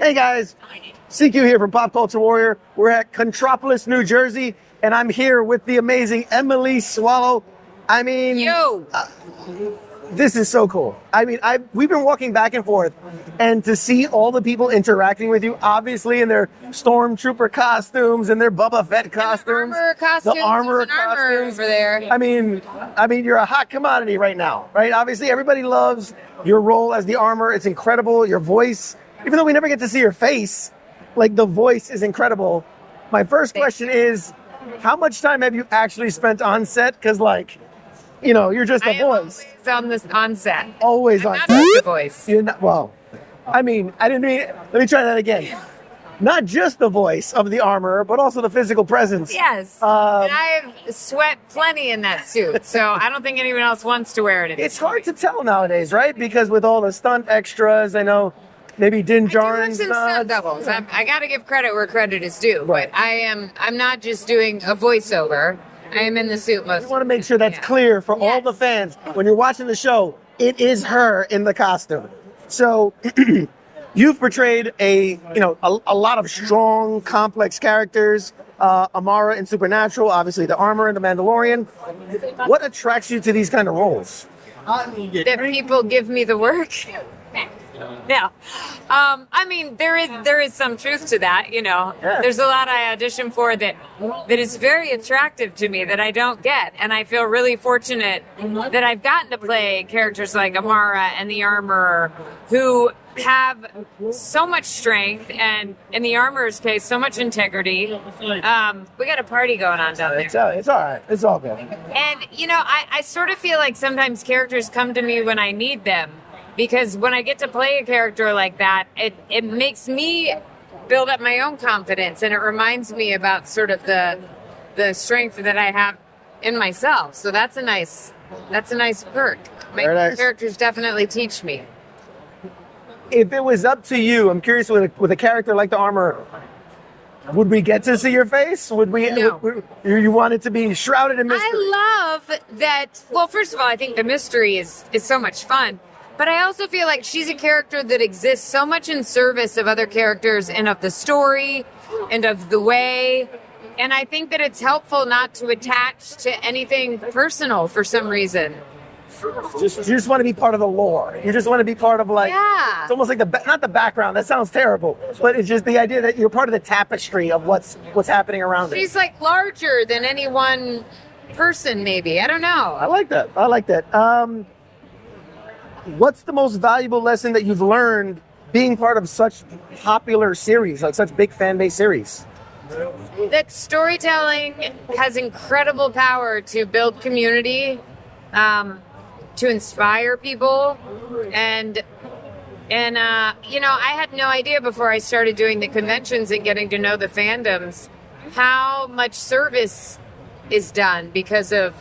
Hey guys, CQ here from Pop Culture Warrior. We're at Contopolis, New Jersey, and I'm here with the amazing Emily Swallow. I mean, this is so cool. I mean, we've been walking back and forth, and to see all the people interacting with you, obviously in their stormtrooper costumes and their Boba Fett costumes, the armor costumes over there. I mean, you're a hot commodity right now, right? Obviously, everybody loves your role as the armor. It's incredible. Your voice, even though we never get to see your face, like the voice is incredible. My first question is, how much time have you actually spent on set? Because, like, you know, you're just a voice. Always on set. Always I'm on not set. just a voice. You're not, well, I mean, I didn't mean. Let me try that again. Not just the voice of the armor, but also the physical presence. Yes. And I've sweat plenty in that suit, so I don't think anyone else wants to wear it. It's hard to tell nowadays, right? Because with all the stunt extras, I know maybe Din Djarin's some stunt doubles. I got to give credit where credit is due. Right. But I'm not just doing a voiceover. I am in the suit most. We want to make sure that's clear for all the fans. When you're watching the show, it is her in the costume. So you've portrayed a lot of strong, complex characters. Amara in Supernatural, obviously the armor in the Mandalorian. What attracts you to these kind of roles? That people give me the work. Yeah. I mean, there is some truth to that, you know. Yeah. There's a lot I audition for that is very attractive to me that I don't get. And I feel really fortunate that I've gotten to play characters like Amara and the Armorer who have so much strength and, in the Armorer's case, so much integrity. We got a party going on down there. It's all right. It's all good. And, you know, I sort of feel like sometimes characters come to me when I need them. Because when I get to play a character like that, it makes me build up my own confidence, and it reminds me about sort of the strength that I have in myself. So that's a nice perk. My characters definitely teach me. If it was up to you, I'm curious with a character like the Armor, would we get to see your face? Would we? No. You want it to be shrouded in mystery? I love that. Well, first of all, I think the mystery is so much fun. But I also feel like she's a character that exists so much in service of other characters and of the story and of the way. And I think that it's helpful not to attach to anything personal for some reason. You just want to be part of the lore. You just want to be part of, like, yeah. It's almost like not the background. That sounds terrible. But it's just the idea that you're part of the tapestry of what's happening around She's like larger than any one person, maybe. I don't know. I like that. What's the most valuable lesson that you've learned being part of such popular series, like such big fan base series? That storytelling has incredible power to build community, to inspire people, and you know, I had no idea before I started doing the conventions and getting to know the fandoms how much service is done because of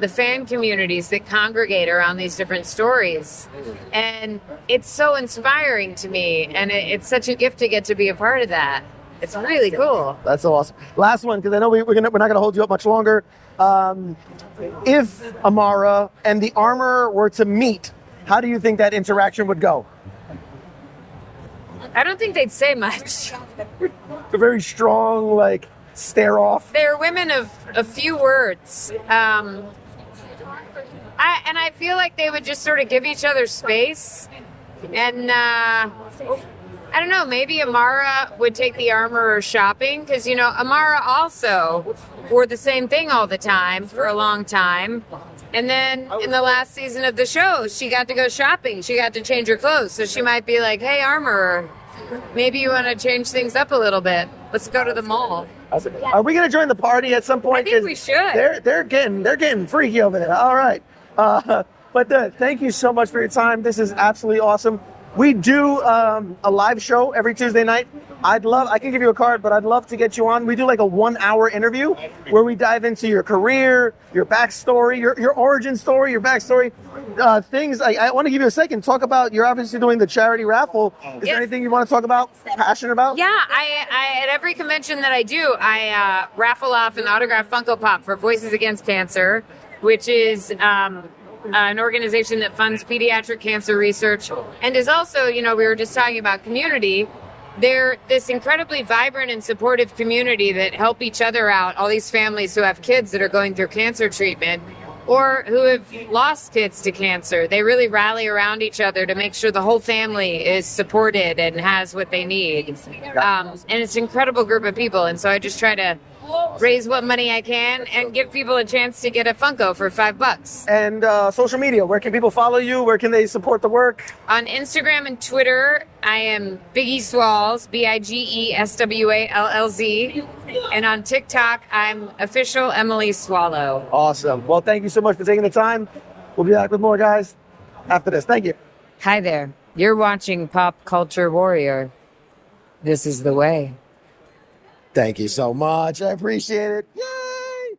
the fan communities that congregate around these different stories. And it's so inspiring to me, and it's such a gift to get to be a part of that. It's really cool. That's so awesome. Last one, because I know we're not going to hold you up much longer. If Amara and the Armor were to meet, how do you think that interaction would go? I don't think they'd say much. A very strong, like, stare off. They're women of a few words. I feel like they would just sort of give each other space. And I don't know, maybe Amara would take the Armorer shopping, because, you know, Amara also wore the same thing all the time for a long time. And then in the last season of the show, she got to go shopping. She got to change her clothes. So she might be like, hey, Armorer, maybe you want to change things up a little bit. Let's go to the mall. Are we going to join the party at some point? I think we should. They're getting freaky over there. All right. But thank you so much for your time. This is absolutely awesome. We do a live show every Tuesday night. I can give you a card, but I'd love to get you on. We do like a 1-hour interview where we dive into your career, your backstory, your origin story, your backstory, things. I want to give you a second. Talk about, you're obviously doing the charity raffle. Is there anything you want to talk about, passionate about? Yeah, I at every convention that I do, I raffle off an autographed Funko Pop for Voices Against Cancer, which is an organization that funds pediatric cancer research and is also, we were just talking about community. They're this incredibly vibrant and supportive community that help each other out, all these families who have kids that are going through cancer treatment or who have lost kids to cancer. They really rally around each other to make sure the whole family is supported and has what they need. And it's an incredible group of people. And so I just try to raise what money I can and give people a chance to get a Funko for $5. And social media, where can people follow you? Where can they support the work? On Instagram and Twitter, I am Biggie Swalls, BIGESWALLZ. And on TikTok, I'm official Emily Swallow. Awesome. Well, thank you so much for taking the time. We'll be back with more, guys, after this. Thank you. Hi there. You're watching Pop Culture Warrior. This is the way. Thank you so much. I appreciate it. Yay!